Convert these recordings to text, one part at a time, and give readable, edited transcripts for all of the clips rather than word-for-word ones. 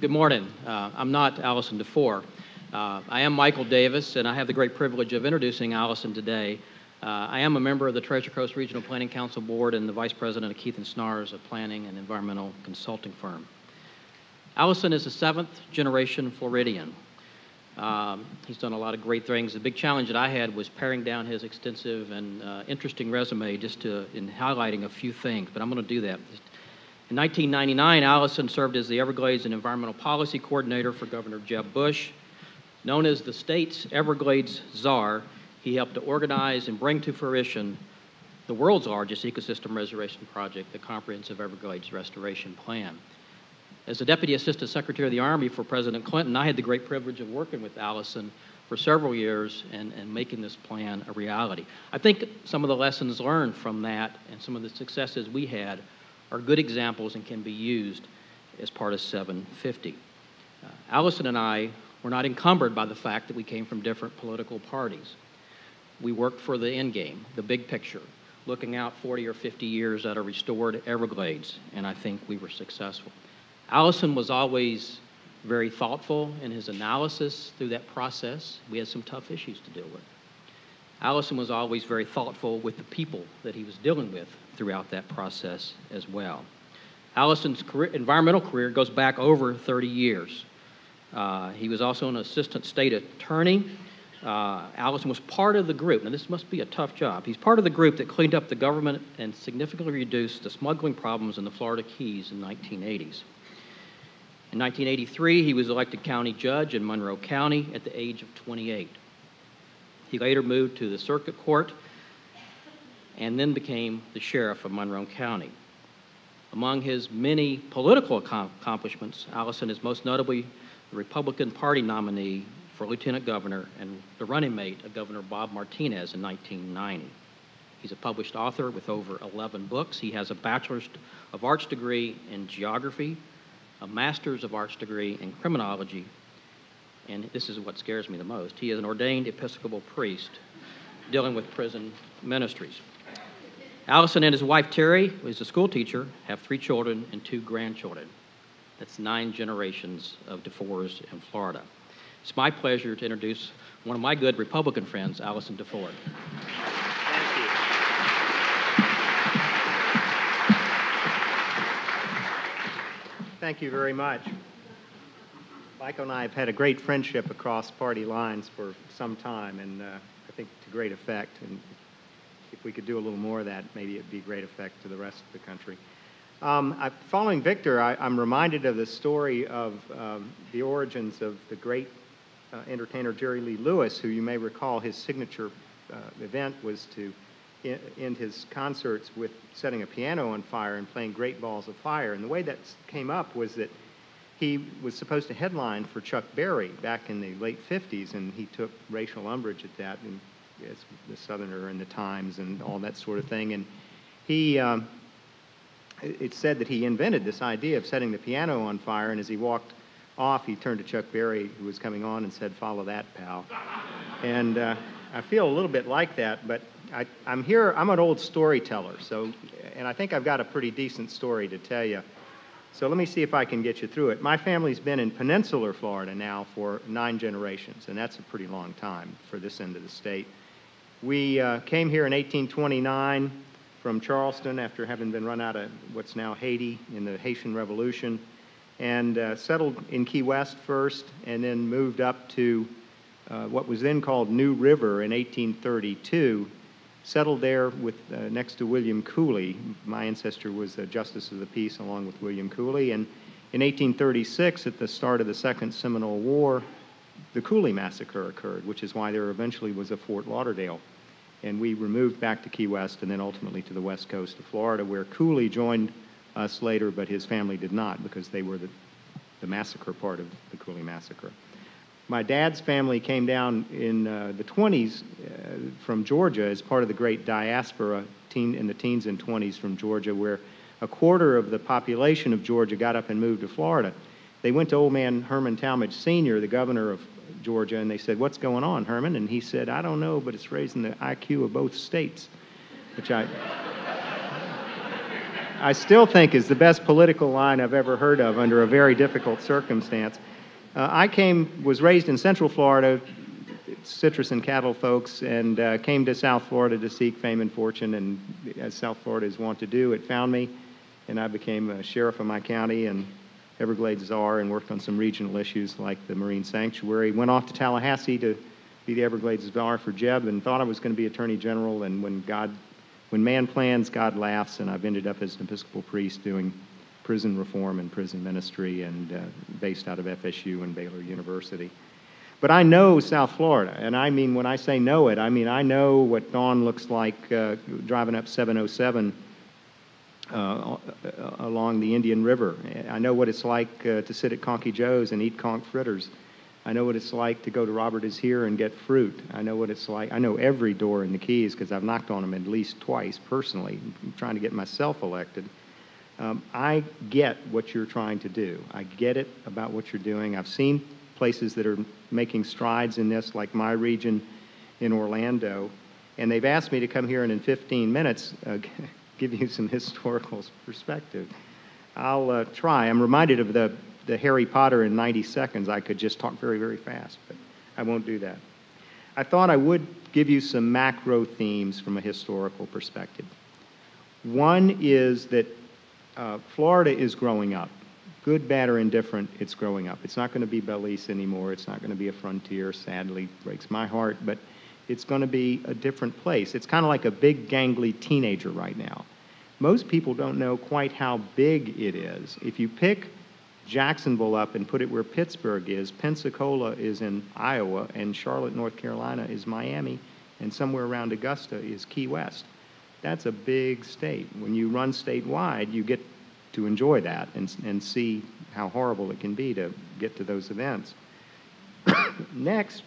Good morning. I'm not Allison DeFoor. I am Michael Davis, and I have the great privilege of introducing Allison today. I am a member of the Treasure Coast Regional Planning Council Board and the Vice President of Keith & Snars, a planning and environmental consulting firm. Allison is a seventh-generation Floridian. He's done a lot of great things. The big challenge that I had was paring down his extensive and interesting resume in highlighting a few things, but I'm going to do that. In 1999, Allison served as the Everglades and Environmental Policy Coordinator for Governor Jeb Bush. Known as the state's Everglades Czar, he helped to organize and bring to fruition the world's largest ecosystem restoration project, the Comprehensive Everglades Restoration Plan. As the Deputy Assistant Secretary of the Army for President Clinton, I had the great privilege of working with Allison for several years and making this plan a reality. I think some of the lessons learned from that and some of the successes we had are good examples and can be used as part of 750. Allison and I were not encumbered by the fact that we came from different political parties. We worked for the end game, the big picture, looking out 40 or 50 years at a restored Everglades, and I think we were successful. Allison was always very thoughtful in his analysis through that process. We had some tough issues to deal with. Allison was always very thoughtful with the people that he was dealing with throughout that process as well. Allison's environmental career goes back over 30 years. He was also an assistant state attorney. Allison was part of the group. Now, this must be a tough job. He's part of the group that cleaned up the government and significantly reduced the smuggling problems in the Florida Keys in the 1980s. In 1983, he was elected county judge in Monroe County at the age of 28. He later moved to the circuit court and then became the sheriff of Monroe County. Among his many political accomplishments, Allison is most notably the Republican Party nominee for lieutenant governor and the running mate of Governor Bob Martinez in 1990. He's a published author with over 11 books. He has a Bachelor's of Arts degree in geography, a Master's of Arts degree in criminology, and this is what scares me the most. He is an ordained Episcopal priest dealing with prison ministries. Allison and his wife, Terry, who is a school teacher, have 3 children and 2 grandchildren. That's 9 generations of DeFoors in Florida. It's my pleasure to introduce one of my good Republican friends, Allison DeFoor. Thank you. Thank you very much. Michael and I have had a great friendship across party lines for some time, and I think to great effect. And if we could do a little more of that, maybe it'd be great effect to the rest of the country. Following Victor, I'm reminded of the story of the origins of the great entertainer Jerry Lee Lewis, who you may recall his signature event was to end his concerts with setting a piano on fire and playing Great Balls of Fire. And the way that came up was that he was supposed to headline for Chuck Berry back in the late 50s, and he took racial umbrage at that, and as the Southerner and the Times and all that sort of thing. And he, it's said that he invented this idea of setting the piano on fire, and as he walked off, he turned to Chuck Berry, who was coming on, and said, "Follow that, pal." And I feel a little bit like that, but I'm here, I'm an old storyteller, and I think I've got a pretty decent story to tell you. So let me see if I can get you through it. My family's been in Peninsular Florida now for 9 generations, and that's a pretty long time for this end of the state. We came here in 1829 from Charleston after having been run out of what's now Haiti in the Haitian Revolution, and settled in Key West first, and then moved up to what was then called New River in 1832. Settled there with next to William Cooley. My ancestor was a Justice of the Peace along with William Cooley. And in 1836, at the start of the Second Seminole War, the Cooley Massacre occurred, which is why there eventually was a Fort Lauderdale. And we removed back to Key West and then ultimately to the west coast of Florida, where Cooley joined us later, but his family did not because they were the massacre part of the Cooley Massacre. My dad's family came down in the 20s from Georgia as part of the great diaspora in the teens and 20s from Georgia, where a quarter of the population of Georgia got up and moved to Florida. They went to old man Herman Talmadge Sr., the governor of Georgia, and they said, "What's going on, Herman?" And he said, "I don't know, but it's raising the IQ of both states," which I I still think is the best political line I've ever heard of under a very difficult circumstance. Was raised in Central Florida, citrus and cattle folks, and came to South Florida to seek fame and fortune, and as South Florida is wont to do, it found me, and I became a sheriff of my county and Everglades czar and worked on some regional issues like the Marine Sanctuary. Went off to Tallahassee to be the Everglades czar for Jeb and thought I was going to be Attorney General, and when man plans, God laughs, and I've ended up as an Episcopal priest doing prison reform and prison ministry, and based out of FSU and Baylor University. But I know South Florida, and I mean, when I say know it, I mean I know what dawn looks like driving up 707 along the Indian River. I know what it's like to sit at Conky Joe's and eat conch fritters. I know what it's like to go to Robert Is Here and get fruit. I know what it's like. I know every door in the Keys because I've knocked on them at least twice personally, trying to get myself elected. I get what you're trying to do. I get it about what you're doing. I've seen places that are making strides in this, like my region in Orlando, and they've asked me to come here and in 15 minutes give you some historical perspective. I'll try. I'm reminded of the Harry Potter in 90 seconds. I could just talk very, very fast, but I won't do that. I thought I would give you some macro themes from a historical perspective. One is that Florida is growing up. Good, bad, or indifferent, it's growing up. It's not going to be Belize anymore. It's not going to be a frontier. Sadly, breaks my heart, but it's going to be a different place. It's kind of like a big, gangly teenager right now. Most people don't know quite how big it is. If you pick Jacksonville up and put it where Pittsburgh is, Pensacola is in Iowa, and Charlotte, North Carolina is Miami, and somewhere around Augusta is Key West. That's a big state. When you run statewide, you get to enjoy that and see how horrible it can be to get to those events. Next,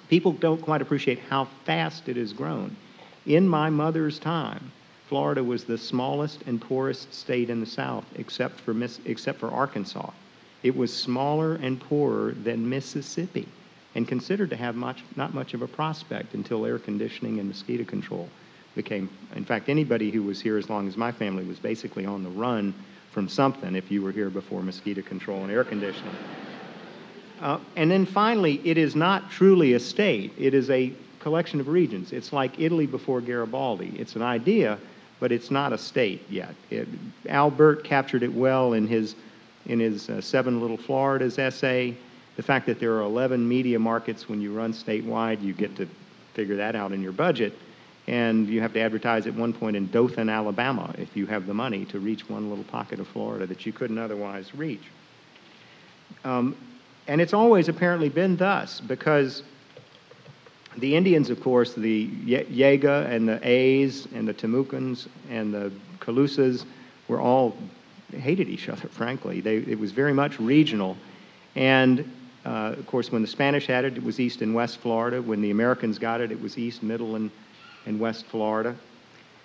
people don't quite appreciate how fast it has grown. In my mother's time, Florida was the smallest and poorest state in the South, except for Arkansas. It was smaller and poorer than Mississippi, and considered to have not much of a prospect until air conditioning and mosquito control became. In fact, anybody who was here as long as my family was basically on the run from something if you were here before mosquito control and air conditioning. And then finally, it is not truly a state. It is a collection of regions. It's like Italy before Garibaldi. It's an idea, but it's not a state yet. Albert captured it well in his Seven Little Floridas essay. The fact that there are 11 media markets when you run statewide, you get to figure that out in your budget. And you have to advertise at one point in Dothan, Alabama, if you have the money to reach one little pocket of Florida that you couldn't otherwise reach. And it's always apparently been thus, because the Indians, of course, the Yega and the A's and the Temucans and the Calusas were all hated each other, frankly. It was very much regional. And, of course, when the Spanish had it, it was East and West Florida. When the Americans got it, it was East, Middle, and West Florida.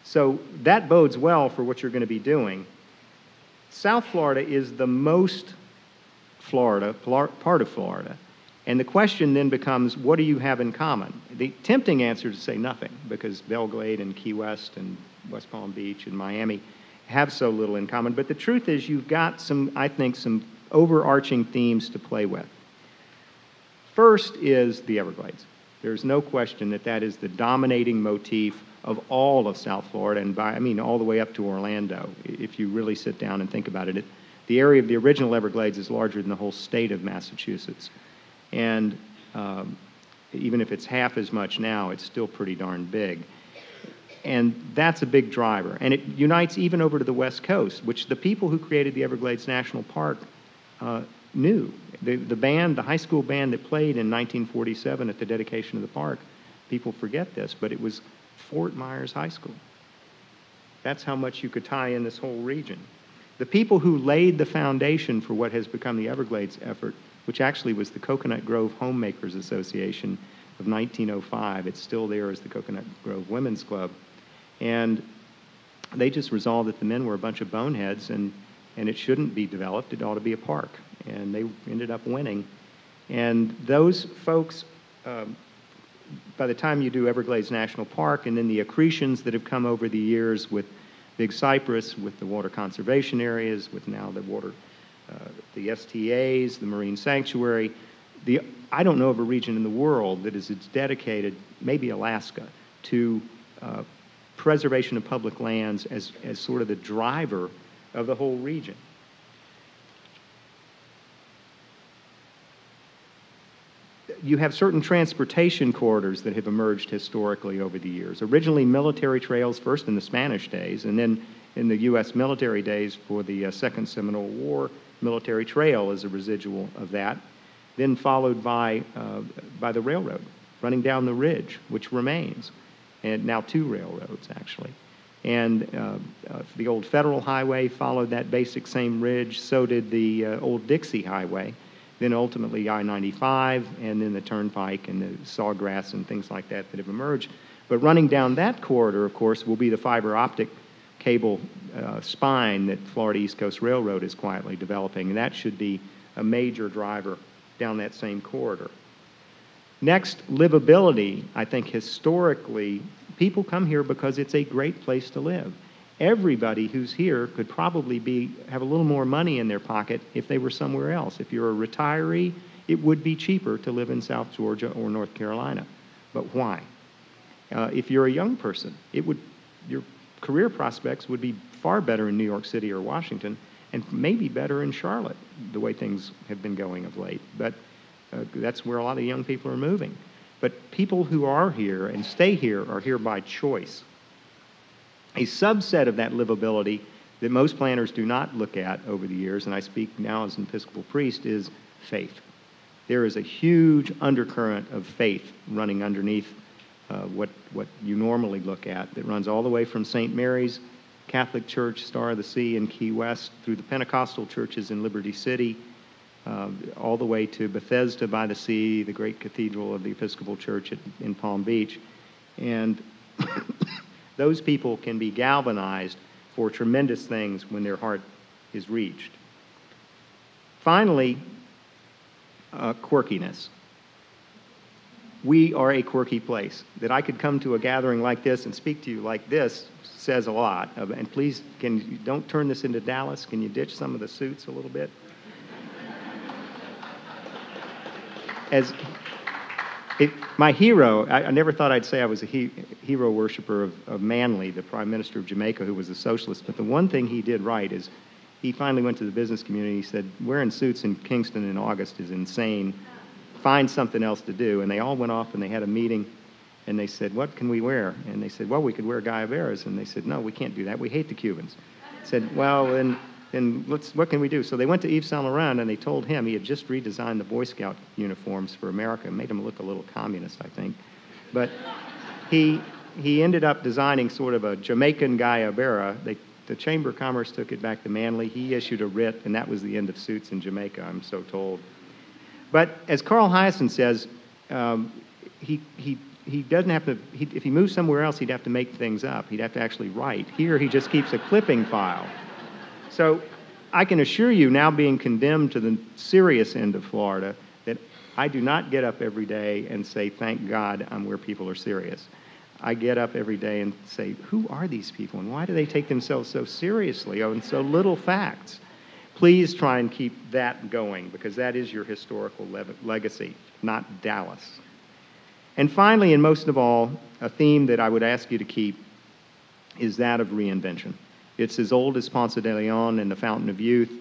So that bodes well for what you're going to be doing. South Florida is the most Florida, part of Florida. And the question then becomes, what do you have in common? The tempting answer is to say nothing, because Belgrade and Key West and West Palm Beach and Miami have so little in common. But the truth is you've got some, I think, some overarching themes to play with. First is the Everglades. There's no question that that is the dominating motif of all of South Florida, and I mean all the way up to Orlando, if you really sit down and think about it. The area of the original Everglades is larger than the whole state of Massachusetts. And even if it's half as much now, it's still pretty darn big. And that's a big driver. And it unites even over to the West Coast, which the people who created the Everglades National Park knew. The band, the high school band that played in 1947 at the dedication of the park, people forget this, but it was Fort Myers High School. That's how much you could tie in this whole region. The people who laid the foundation for what has become the Everglades effort, which actually was the Coconut Grove Homemakers Association of 1905. It's still there as the Coconut Grove Women's Club. And they just resolved that the men were a bunch of boneheads and it shouldn't be developed. It ought to be a park. And they ended up winning. And those folks, by the time you do Everglades National Park and then the accretions that have come over the years with Big Cypress with the water conservation areas, with now the water, the STAs, the marine sanctuary. I don't know of a region in the world that is as dedicated, maybe Alaska, to preservation of public lands as sort of the driver of the whole region. You have certain transportation corridors that have emerged historically over the years. Originally military trails, first in the Spanish days, and then in the U.S. military days for the Second Seminole War, military trail is a residual of that, then followed by the railroad running down the ridge, which remains, and now 2 railroads actually. And the old Federal Highway followed that basic same ridge, so did the old Dixie Highway, then ultimately I-95, and then the Turnpike and the Sawgrass and things like that have emerged. But running down that corridor, of course, will be the fiber optic cable spine that Florida East Coast Railroad is quietly developing, and that should be a major driver down that same corridor. Next, livability. I think historically, people come here because it's a great place to live. Everybody who's here could probably have a little more money in their pocket if they were somewhere else. If you're a retiree, it would be cheaper to live in South Georgia or North Carolina. But why? If you're a young person, your career prospects would be far better in New York City or Washington, and maybe better in Charlotte, the way things have been going of late. But that's where a lot of young people are moving. But people who are here and stay here are here by choice. A subset of that livability that most planners do not look at over the years, and I speak now as an Episcopal priest, is faith. There is a huge undercurrent of faith running underneath what you normally look at, that runs all the way from St. Mary's Catholic Church, Star of the Sea in Key West, through the Pentecostal churches in Liberty City, all the way to Bethesda by the Sea, the great cathedral of the Episcopal Church in Palm Beach. And those people can be galvanized for tremendous things when their heart is reached. Finally, quirkiness. We are a quirky place. That I could come to a gathering like this and speak to you like this says a lot. And please, don't turn this into Dallas. Can you ditch some of the suits a little bit? My hero, I never thought I'd say I was a hero worshiper of Manley, the Prime Minister of Jamaica, who was a socialist, but the one thing he did right is he finally went to the business community. He said, wearing suits in Kingston in August is insane. Find something else to do. And they all went off and they had a meeting, and they said, what can we wear? And they said, well, we could wear Guyaveras. And they said, no, we can't do that. We hate the Cubans. I said, well, then what can we do? So they went to Yves Saint Laurent and they told him he had just redesigned the Boy Scout uniforms for America, made him look a little communist, I think. But he ended up designing sort of a Jamaican Guyabera. The Chamber of Commerce took it back to Manley. He issued a writ, and that was the end of suits in Jamaica, I'm so told. But as Carl Hyacin says, he doesn't have to, if he moves somewhere else, he'd have to make things up. He'd have to actually write. Here, he just keeps a clipping file. So I can assure you, now being condemned to the serious end of Florida, that I do not get up every day and say, thank God I'm where people are serious. I get up every day and say, who are these people, and why do they take themselves so seriously and so little facts? Please try and keep that going, because that is your historical legacy, not Dallas. And finally, and most of all, a theme that I would ask you to keep is that of reinvention. It's as old as Ponce de Leon and the Fountain of Youth.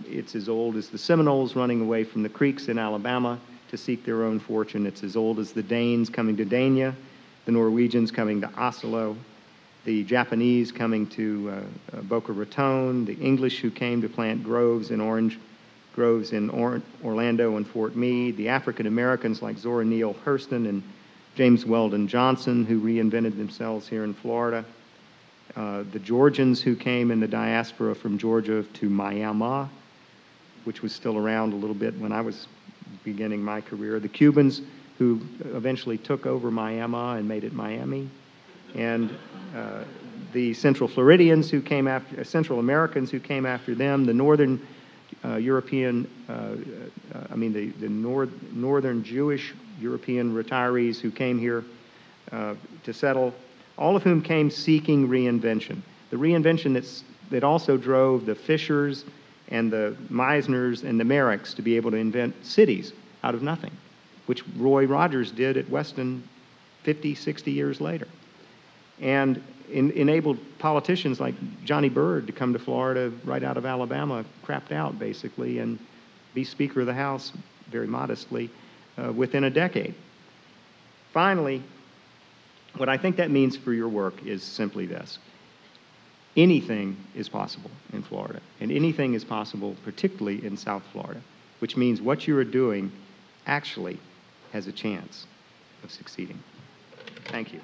It's as old as the Seminoles running away from the Creeks in Alabama to seek their own fortune. It's as old as the Danes coming to Dania, the Norwegians coming to Oslo, the Japanese coming to Boca Raton, the English who came to plant orange groves in Orlando and Fort Meade, the African Americans like Zora Neale Hurston and James Weldon Johnson who reinvented themselves here in Florida, the Georgians who came in the diaspora from Georgia to Miami, which was still around a little bit when I was beginning my career, the Cubans who eventually took over Miami and made it Miami, and the Central Floridians who came after, Central Americans who came after them, the Northern European, the Northern Jewish European retirees who came here to settle, all of whom came seeking reinvention. the reinvention that also drove the Fishers and the Meisners and the Merricks to be able to invent cities out of nothing, which Roy Rogers did at Weston 50, 60 years later. And enabled politicians like Johnny Byrd to come to Florida right out of Alabama, crapped out basically, and be Speaker of the House very modestly within a decade. Finally, what I think that means for your work is simply this. Anything is possible in Florida, and anything is possible particularly in South Florida, which means what you are doing actually has a chance of succeeding. Thank you.